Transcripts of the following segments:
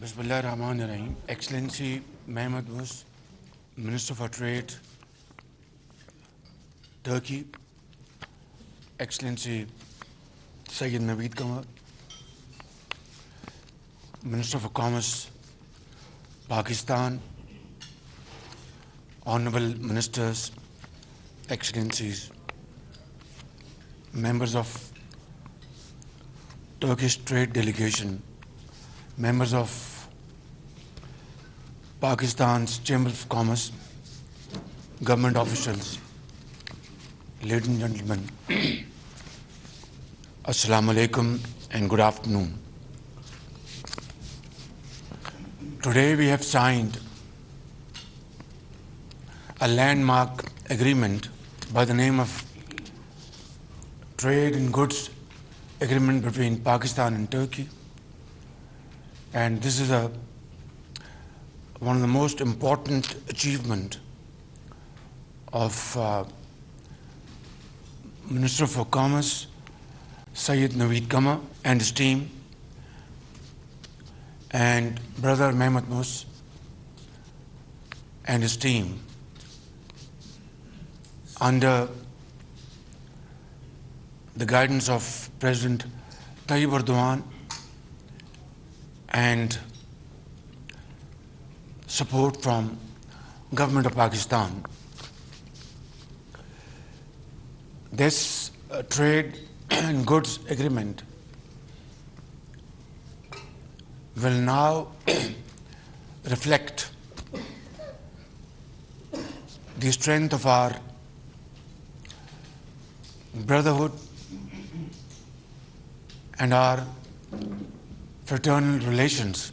Bismillahirrahmanirrahim. Excellency Mehmet Mus, Minister for Trade, Turkey. Excellency Sayyid Naveed Kamar, Minister for Commerce, Pakistan. Honorable Ministers, Excellencies, members of Turkish Trade Delegation, members of Pakistan's Chamber of Commerce, government officials, ladies and gentlemen, Assalamu alaikum and good afternoon. Today we have signed a landmark agreement by the name of Trade in Goods Agreement between Pakistan and Turkey. And this is one of the most important achievements of Minister for Commerce, Sayyid Naveed Kamar, and his team, and Brother Mehmet Mus and his team, under the guidance of President Tayyip Erdogan and support from Government of Pakistan. This trade and goods agreement will now reflect the strength of our brotherhood and our fraternal relations.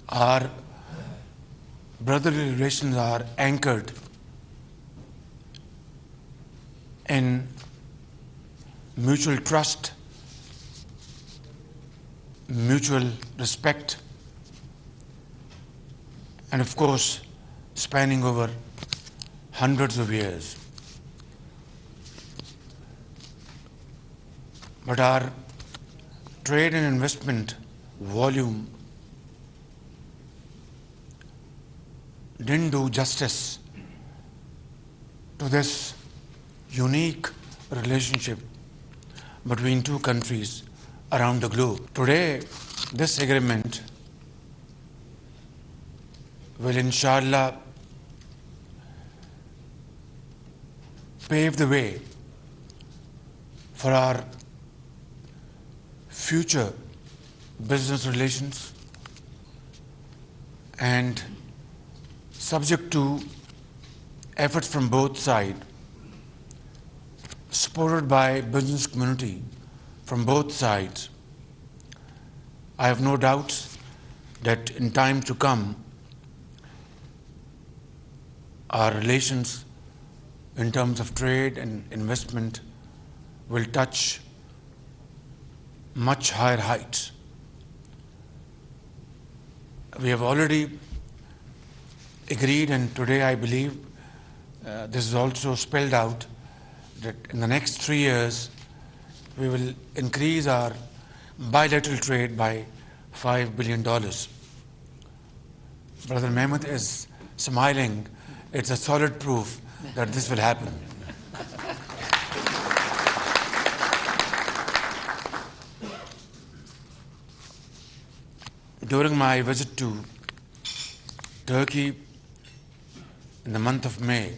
Our brotherly relations are anchored in mutual trust, mutual respect, and of course, spanning over hundreds of years. But our trade and investment volume didn't do justice to this unique relationship between two countries around the globe. Today, this agreement will inshallah pave the way for our future business relations, and subject to efforts from both sides, supported by business community from both sides, I have no doubts that in time to come, our relations in terms of trade and investment will touch much higher heights. We have already agreed, and today I believe this is also spelled out, that in the next 3 years we will increase our bilateral trade by $5 billion. Brother Mehmet is smiling. It's a solid proof that this will happen. During my visit to Turkey in the month of May,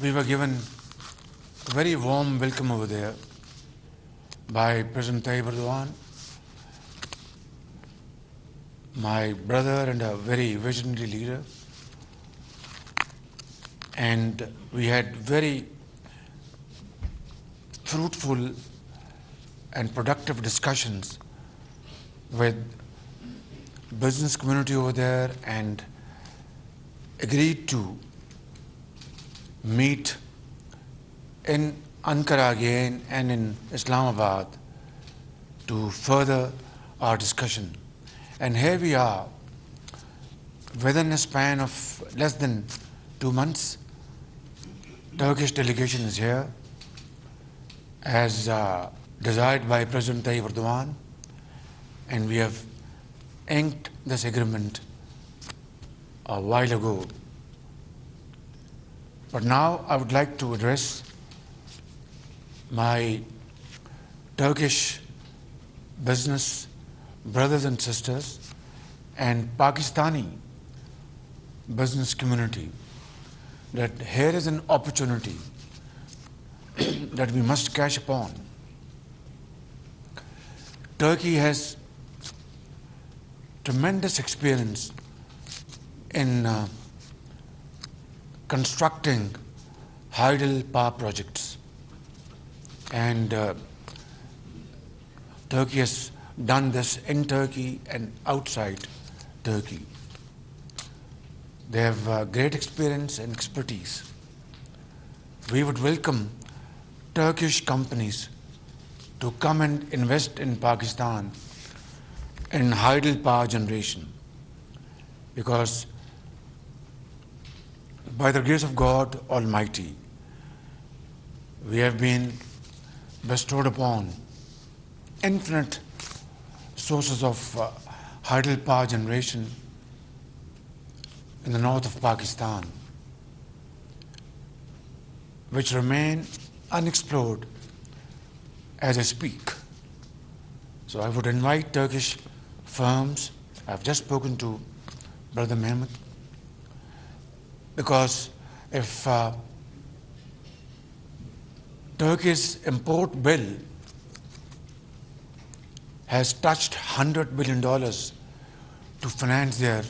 we were given a very warm welcome over there by President Tayyip Erdogan, my brother and a very visionary leader. And we had very fruitful and productive discussions with business community over there, and agreed to meet in Ankara again and in Islamabad to further our discussion. And here we are, within a span of less than 2 months, Turkish delegation is here as desired by President Tayyip Erdogan, and we have inked this agreement a while ago. But now I would like to address my Turkish business brothers and sisters and Pakistani business community that here is an opportunity that we must cash upon. Turkey has tremendous experience in constructing hydel power projects, and Turkey has done this in Turkey and outside Turkey. They have great experience and expertise. We would welcome Turkish companies to come and invest in Pakistan in hydel power generation, because by the grace of God Almighty, we have been bestowed upon infinite sources of hydel power generation in the north of Pakistan, which remain unexplored as I speak. So I would invite Turkish firms. I've just spoken to Brother Mehmet, because if Turkey's import bill has touched $100 billion to finance their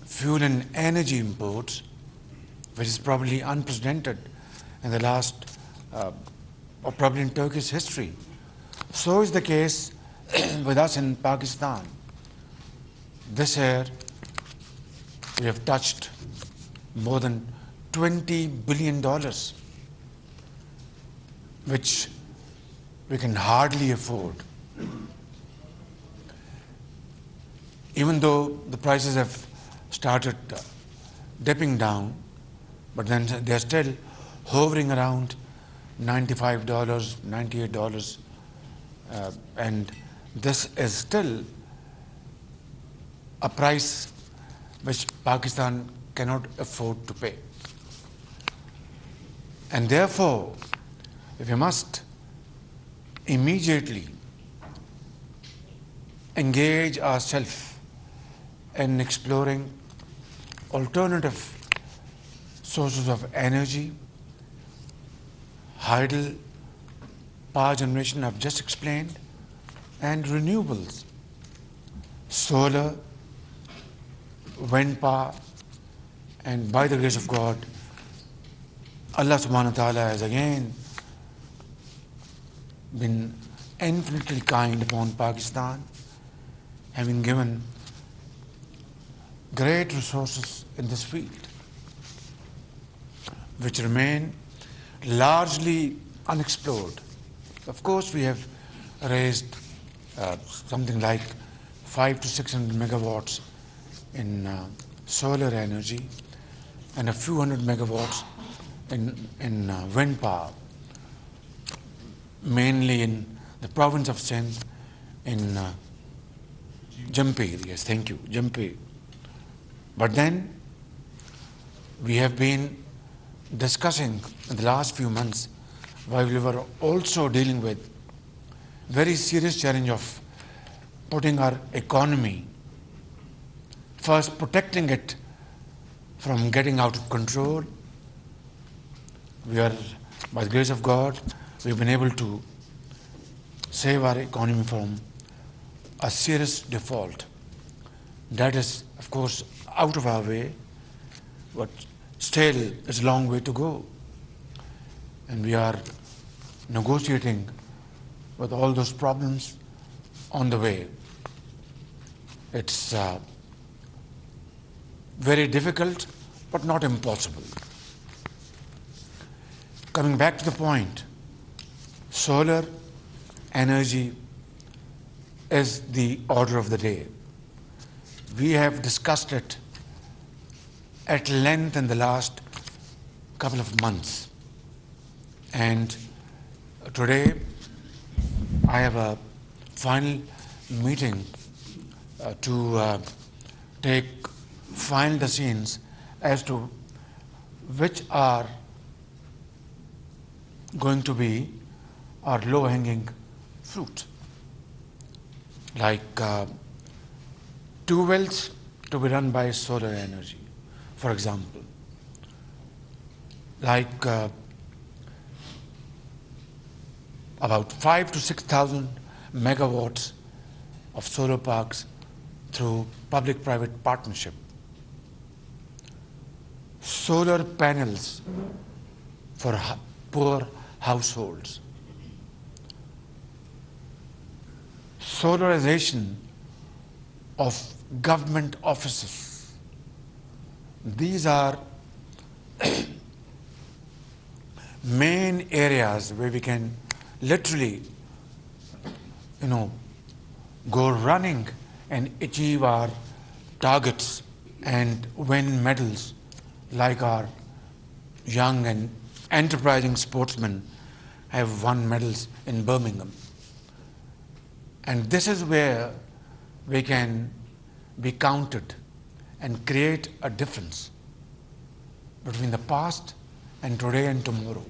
fuel and energy imports, which is probably unprecedented in the last, or probably in Turkish history. So is the case with us in Pakistan. This year, we have touched more than $20 billion, which we can hardly afford. Even though the prices have started dipping down, but then they're still hovering around $95, $98, and this is still a price which Pakistan cannot afford to pay. And therefore, if we must immediately engage ourselves in exploring alternative sources of energy, hydel power generation I've just explained, and renewables, solar, wind power, and by the grace of God, Allah subhanahu wa ta'ala has again been infinitely kind upon Pakistan, having given great resources in this field, which remain largely unexplored. Of course, we have raised something like 500 to 600 megawatts in solar energy and a few hundred megawatts in wind power, mainly in the province of Sindh, in Jampir. Yes, thank you, Jampir. But then we have been discussing in the last few months, while we were also dealing with very serious challenge of putting our economy, first protecting it from getting out of control. We are, by the grace of God, we've been able to save our economy from a serious default. That is, of course, out of our way, but still it's a long way to go. And we are negotiating with all those problems on the way. It's very difficult, but not impossible. Coming back to the point, solar energy is the order of the day. We have discussed it at length in the last couple of months. And today I have a final meeting to take final decisions as to which are going to be our low-hanging fruit, like 2 wells to be run by solar energy, for example, like about 5,000 to 6,000 megawatts of solar parks through public-private partnership, solar panels for poor households, solarization of government offices. These are main areas where we can literally, go running and achieve our targets and win medals like our young and enterprising sportsmen have won medals in Birmingham. And this is where we can be counted and create a difference between the past and today and tomorrow.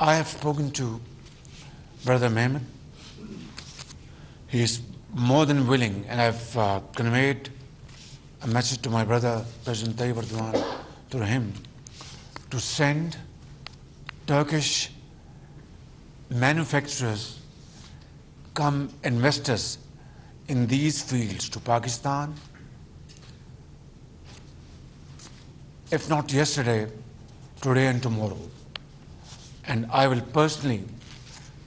I have spoken to Brother Mehmet. He is more than willing, and I've conveyed a message to my brother, President Tayyip Erdogan, through him, to send Turkish manufacturers, come investors in these fields to Pakistan, if not yesterday, today and tomorrow. And I will personally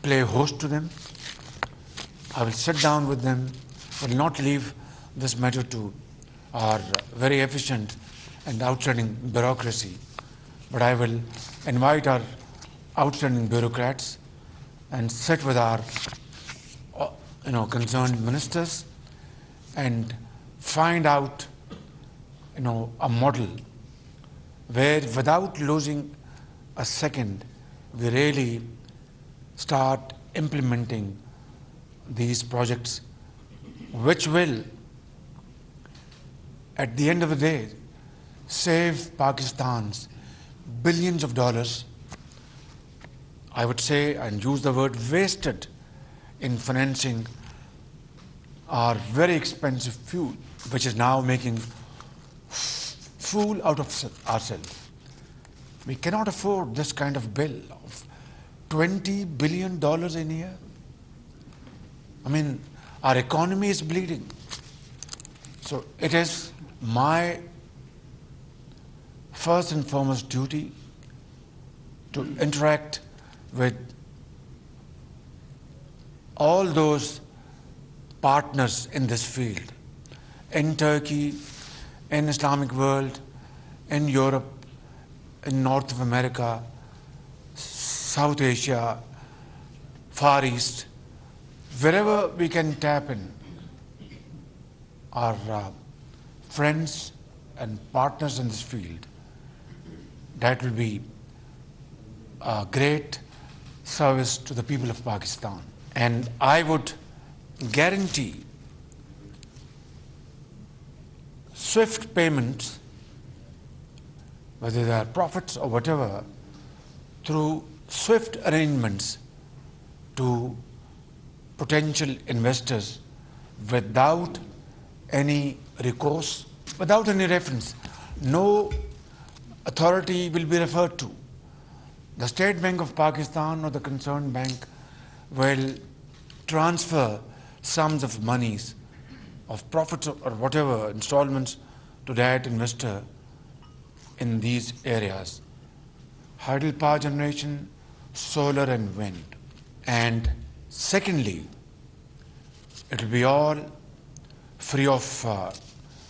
play host to them. I will sit down with them, will not leave this matter to our very efficient and outstanding bureaucracy, but I will invite our outstanding bureaucrats and sit with our concerned ministers and find out a model where, without losing a second, we really start implementing these projects, which will, at the end of the day, save Pakistan's billions of dollars, I would say, and use the word wasted, in financing our very expensive fuel, which is now making fool out of ourselves. We cannot afford this kind of bill of $20 billion in a year. I mean, our economy is bleeding. So it is my first and foremost duty to interact with all those partners in this field, in Turkey, in Islamic world, in Europe, in North of America, South Asia, Far East, wherever we can tap in our friends and partners in this field. That will be a great service to the people of Pakistan. And I would guarantee swift payments, whether they are profits or whatever, through swift arrangements to potential investors without any recourse, without any reference. No authority will be referred to. The State Bank of Pakistan or the concerned bank will transfer sums of monies, of profits or whatever, installments to that investor in these areas: hydel power generation, solar and wind. And secondly, it will be all free of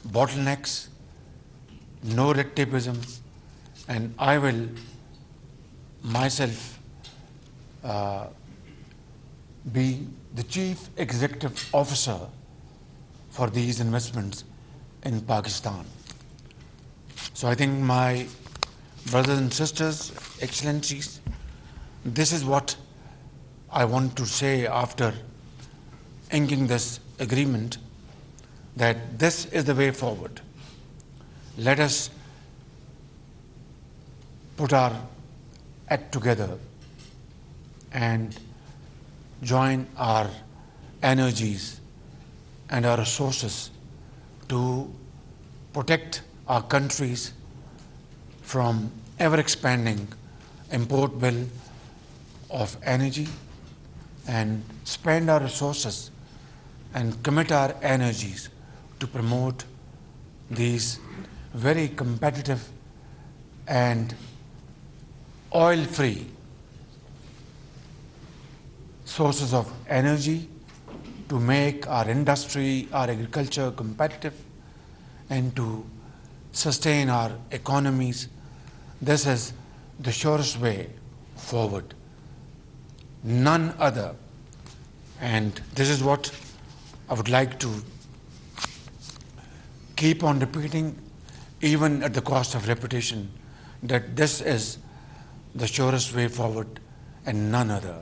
bottlenecks, no red tapeism, and I will myself be the chief executive officer for these investments in Pakistan. So I think, my brothers and sisters, excellencies, this is what I want to say after inking this agreement that this is the way forward. Let us put our act together and join our energies and our resources to protect our countries from ever-expanding import bill of energy, and spend our resources and commit our energies to promote these very competitive and oil-free sources of energy to make our industry, our agriculture competitive and to sustain our economies. This is the surest way forward, none other. And this is what I would like to keep on repeating, even at the cost of repetition, that this is the surest way forward and none other.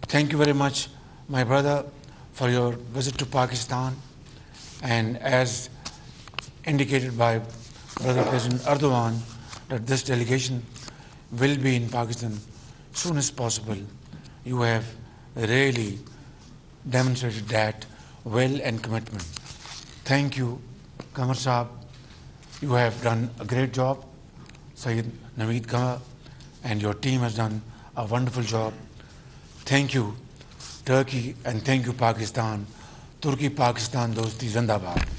Thank you very much, my brother, for your visit to Pakistan. And as indicated by Brother President Erdogan, that this delegation will be in Pakistan as soon as possible. You have really demonstrated that will and commitment. Thank you, Qamar Saab. You have done a great job. Sayyid Naveed Qamar and your team has done a wonderful job. Thank you, Turkey, and thank you, Pakistan. Turkey Pakistan Dosti Zindabad.